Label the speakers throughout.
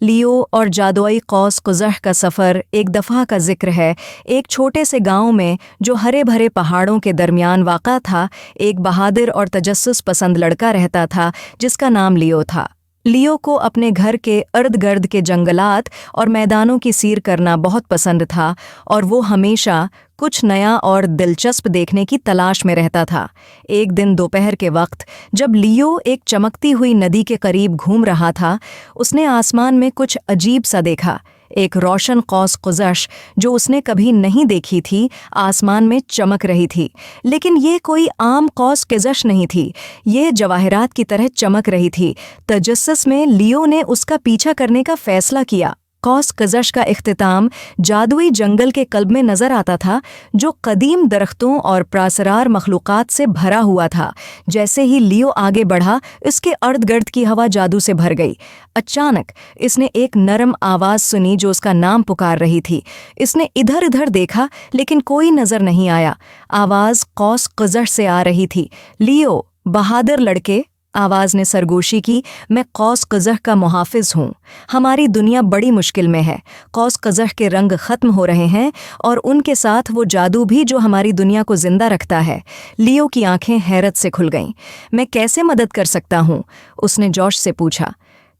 Speaker 1: लियो और जादुई कौस कुज़ह का सफ़र एक दफ़ा का जिक्र है। एक छोटे से गांव में जो हरे भरे पहाड़ों के दरमियान वाक़ा था, एक बहादुर और तजस्सुस पसंद लड़का रहता था जिसका नाम लियो था। लियो को अपने घर के इर्द गिर्द के जंगलात और मैदानों की सैर करना बहुत पसंद था और वो हमेशा कुछ नया और दिलचस्प देखने की तलाश में रहता था। एक दिन दोपहर के वक्त जब लियो एक चमकती हुई नदी के करीब घूम रहा था, उसने आसमान में कुछ अजीब सा देखा। एक रोशन कौस कुज़ह जो उसने कभी नहीं देखी थी, आसमान में चमक रही थी। लेकिन ये कोई आम कौस कुज़ह नहीं थी, ये जवाहरात की तरह चमक रही थी। तजस्सुस में लियो ने उसका पीछा करने का फैसला किया। कौस कुज़ह का इख्तिताम जादुई जंगल के कल्ब में नजर आता था, जो कदीम दरख्तों और प्रासरार मखलूक़ात से भरा हुआ था। जैसे ही लियो आगे बढ़ा, इसके अर्द गिर्द की हवा जादू से भर गई। अचानक इसने एक नरम आवाज़ सुनी जो उसका नाम पुकार रही थी। इसने इधर उधर देखा, लेकिन कोई नजर नहीं आया। आवाज़ कौस कुज़ह से आ रही थी। लियो, बहादुर लड़के, आवाज़ ने सरगोशी की, मैं कौस कुज़ह का मुहाफ़िज़ हूँ। हमारी दुनिया बड़ी मुश्किल में है। कौस कुज़ह के रंग ख़त्म हो रहे हैं और उनके साथ वो जादू भी जो हमारी दुनिया को ज़िंदा रखता है। लियो की आंखें हैरत से खुल गईं। मैं कैसे मदद कर सकता हूँ? उसने जोश से पूछा।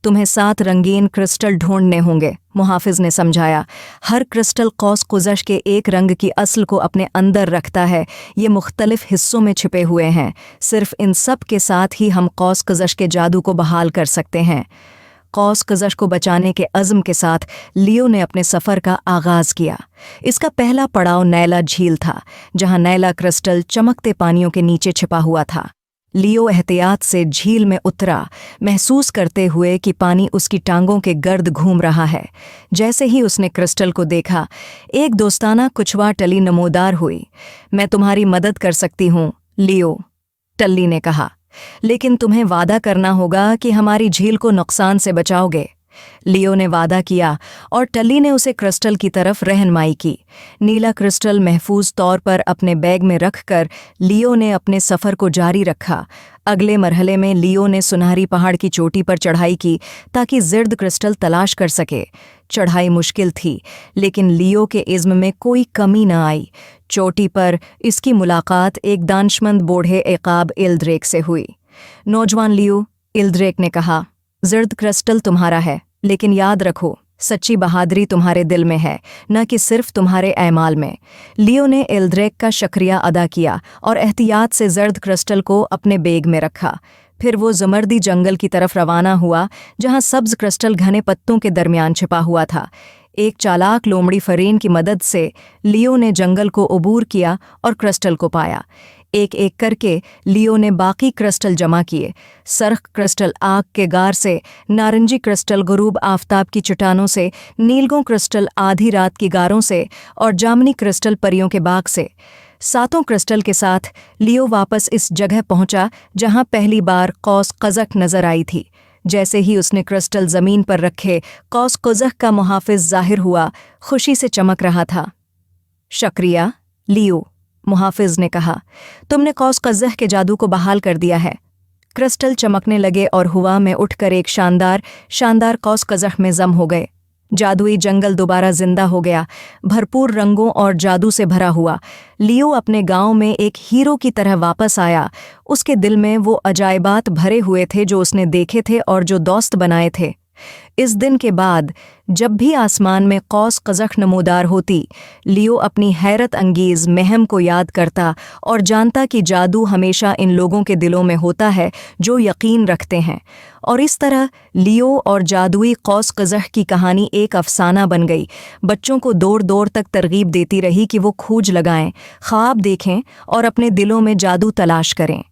Speaker 1: तुम्हें 7 रंगीन क्रिस्टल ढूंढने होंगे, मुहाफिज ने समझाया। हर क्रिस्टल कौस कुज़ह के एक रंग की असल को अपने अंदर रखता है। ये मुख्तलिफ हिस्सों में छिपे हुए हैं। सिर्फ इन सब के साथ ही हम कौस कुज़ह के जादू को बहाल कर सकते हैं। कौस कुज़ह को बचाने के अज़्म के साथ लियो ने अपने सफ़र का आगाज़ किया। इसका पहला पड़ाव नैला झील था, जहाँ नैला क्रिस्टल चमकते पानियों के नीचे छिपा हुआ था। लियो एहतियात से झील में उतरा, महसूस करते हुए कि पानी उसकी टांगों के गर्द घूम रहा है। जैसे ही उसने क्रिस्टल को देखा, एक दोस्ताना कुछवा टली नमोदार हुई। मैं तुम्हारी मदद कर सकती हूँ, लियो, टल्ली ने कहा, लेकिन तुम्हें वादा करना होगा कि हमारी झील को नुकसान से बचाओगे। लियो ने वादा किया और टल्ली ने उसे क्रिस्टल की तरफ रहनुमाई की। नीला क्रिस्टल महफूज तौर पर अपने बैग में रखकर लियो ने अपने सफ़र को जारी रखा। अगले मरहले में लियो ने सुनहरी पहाड़ की चोटी पर चढ़ाई की ताकि ज़िर्द क्रिस्टल तलाश कर सके। चढ़ाई मुश्किल थी, लेकिन लियो के इज़्म में कोई कमी न आई। चोटी पर इसकी मुलाकात एक दानशमंद बूढ़े एकाब इल्द्रेक से हुई। नौजवान लियो, इल्द्रेक ने कहा, ज़िर्द क्रिस्टल तुम्हारा है, लेकिन याद रखो, सच्ची बहादुरी तुम्हारे दिल में है, न कि सिर्फ तुम्हारे ऐमाल में। लियो ने इल्द्रेक का शुक्रिया अदा किया और एहतियात से ज़र्द क्रिस्टल को अपने बैग में रखा। फिर वो ज़मर्दी जंगल की तरफ रवाना हुआ, जहाँ सब्ज़ क्रिस्टल घने पत्तों के दरमियान छिपा हुआ था। एक चालाक लोमड़ी फरेन की मदद से लियो ने जंगल को अबूर किया और क्रिस्टल को पाया। एक एक करके लियो ने बाकी क्रिस्टल जमा किए। सरख क्रिस्टल आग के गार से, नारंगी क्रिस्टल गुरूब आफताब की चट्टानों से, नीलगों क्रिस्टल आधी रात की गारों से और जामनी क्रिस्टल परियों के बाग से। 7 क्रिस्टल के साथ लियो वापस इस जगह पहुंचा जहां पहली बार कौस कुज़ह नजर आई थी। जैसे ही उसने क्रिस्टल ज़मीन पर रखे, कौस कुज़ह का मुहाफिज जाहिर हुआ, खुशी से चमक रहा था। शुक्रिया, लियो, मुहाफिज ने कहा, तुमने कौस कुज़ह के जादू को बहाल कर दिया है। क्रिस्टल चमकने लगे और हवा में उठकर एक शानदार कौस कुज़ह में जम हो गए। जादुई जंगल दोबारा जिंदा हो गया, भरपूर रंगों और जादू से भरा हुआ। लियो अपने गांव में एक हीरो की तरह वापस आया। उसके दिल में वो अजायबात भरे हुए थे जो उसने देखे थे और जो दोस्त बनाए थे। इस दिन के बाद जब भी आसमान में कौस कुज़ह नमोदार होती, लियो अपनी हैरत अंगेज़ महम को याद करता और जानता कि जादू हमेशा इन लोगों के दिलों में होता है जो यकीन रखते हैं। और इस तरह लियो और जादुई कौस कुज़ह की कहानी एक अफसाना बन गई। बच्चों को दौर दौर तक तरगीब देती रही कि वो खोज लगाएं, ख्वाब देखें और अपने दिलों में जादू तलाश करें।